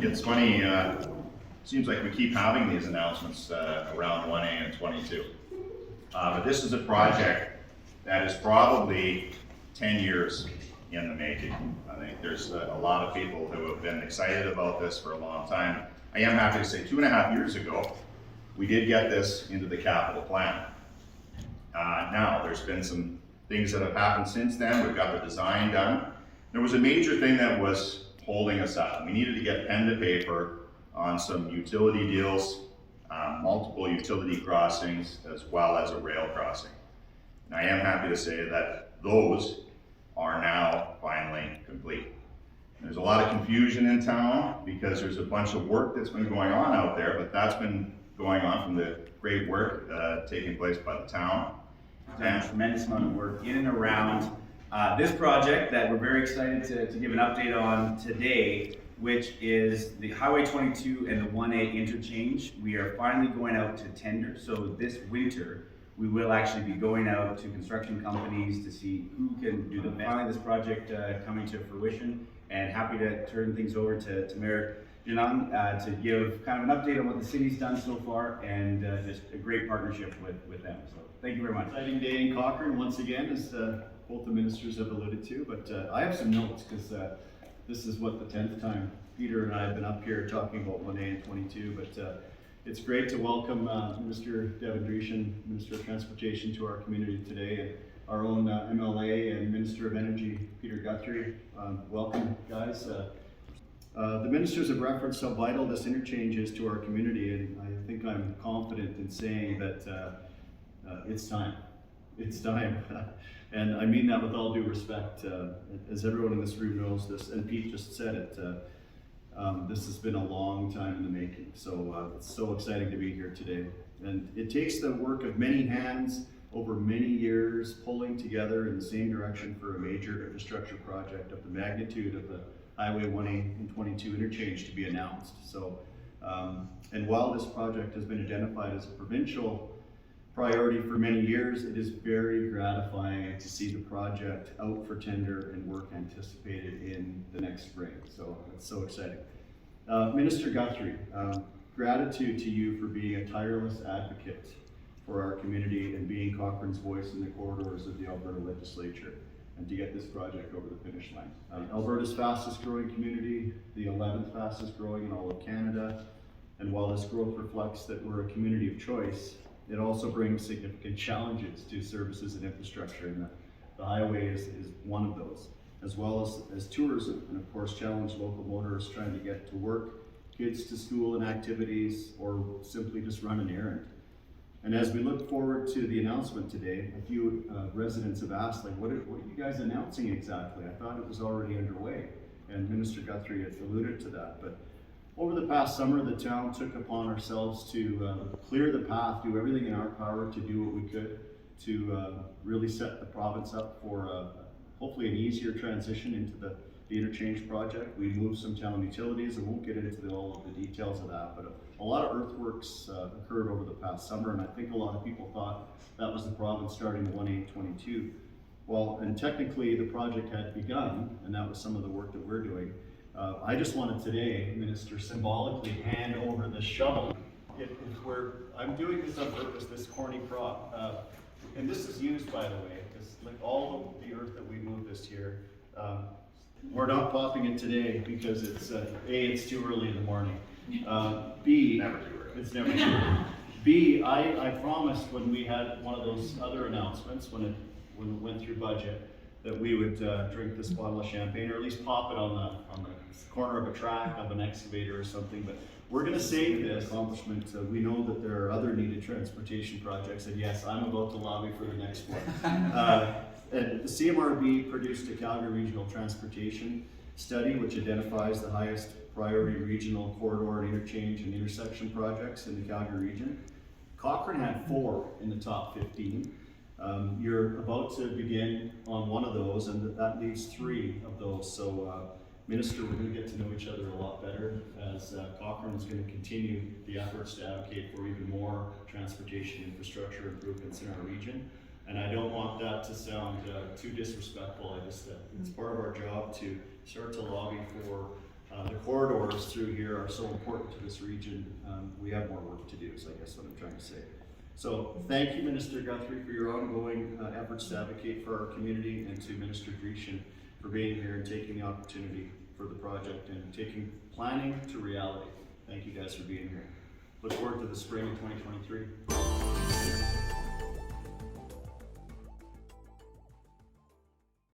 It's funny, seems like we keep having these announcements around 1A and 22. But this is a project that is probably 10 years in the making. I think there's a lot of people who have been excited about this for a long time. I am happy to say 2.5 years ago, we did get this into the capital plan. Now, there's been some things that have happened since then. We've got the design done. There was a major thing that was holding us up. We needed to get pen to paper on some utility deals, multiple utility crossings, as well as a rail crossing. And I am happy to say that those are now finally complete. There's a lot of confusion in town because there's a bunch of work that's been going on out there, but that's been going on from the great work taking place by the town. And a tremendous amount of work in and around this project that we're very excited to give an update on today, which is the Highway 22 and the 1A interchange. We are finally going out to tender. So this winter, we will actually be going out to construction companies to see who can do the best. Finally, this project coming to fruition, and happy to turn things over to Mayor Janang to give kind of an update on what the city's done so far, and just a great partnership with them. So thank you very much. Exciting day in Cochrane once again, as both the ministers have alluded to, but I have some notes because this is what the 10th time Peter and I have been up here talking about 1A and 22, but it's great to welcome Minister Devin Dreeshen, Minister of Transportation, to our community today, and our own MLA and Minister of Energy, Peter Guthrie. Welcome, guys. The ministers have referenced how vital this interchange is to our community, and I think I'm confident in saying that it's time. It's time. And I mean that with all due respect. As everyone in this room knows this, and Pete just said it, this has been a long time in the making. So it's so exciting to be here today. And it takes the work of many hands over many years pulling together in the same direction for a major infrastructure project of the magnitude of the Highway 1A and 22 interchange to be announced. So, and while this project has been identified as a provincial priority for many years, it is very gratifying to see the project out for tender and work anticipated in the next spring. So it's so exciting. Minister Guthrie, gratitude to you for being a tireless advocate for our community and being Cochrane's voice in the corridors of the Alberta legislature, and to get this project over the finish line. Alberta's fastest growing community, the 11th fastest growing in all of Canada, and while this growth reflects that we're a community of choice, it also brings significant challenges to services and infrastructure, and the highway is one of those, as well as tourism, and of course challenge local motorists trying to get to work, kids to school and activities, or simply just run an errand. And as we look forward to the announcement today, a few residents have asked, like, what are you guys announcing exactly? I thought it was already underway, and Minister Guthrie had alluded to that. But over the past summer, the town took upon ourselves to clear the path, do everything in our power to do what we could to really set the province up for hopefully an easier transition into the interchange project. We moved some town utilities. I won't get into all of the details of that, but a lot of earthworks occurred over the past summer, and I think a lot of people thought that was the province starting the 1A22. Well, and technically the project had begun, and that was some of the work that we're doing. I just wanted today, Minister, symbolically hand over the shovel. I'm doing this on purpose, this corny prop. And this is used, by the way, because like all of the earth that we moved this year, we're not popping it today because it's A, it's too early in the morning. B, Never too early. it's never too early. B, I promised when we had one of those other announcements, when it went through budget, that we would drink this bottle of champagne, or at least pop it on the corner of a track of an excavator or something. But we're going to save this accomplishment. We know that there are other needed transportation projects, and yes, I'm about to lobby for the next one. And the CMRB produced a Calgary Regional Transportation Study, which identifies the highest priority regional corridor and interchange and intersection projects in the Calgary region. Cochrane had 4 in the top 15. You're about to begin on one of those, and that leaves 3 of those. So, Minister, we're going to get to know each other a lot better as Cochrane is going to continue the efforts to advocate for even more transportation infrastructure improvements in our region. And I don't want that to sound too disrespectful. It's part of our job to start to lobby for the corridors through here are so important to this region. We have more work to do, is I guess what I'm trying to say. So thank you, Minister Guthrie, for your ongoing efforts to advocate for our community, and to Minister Dreeshen for being here and taking the opportunity for the project and taking planning to reality. Thank you guys for being here. Look forward to the spring of 2023.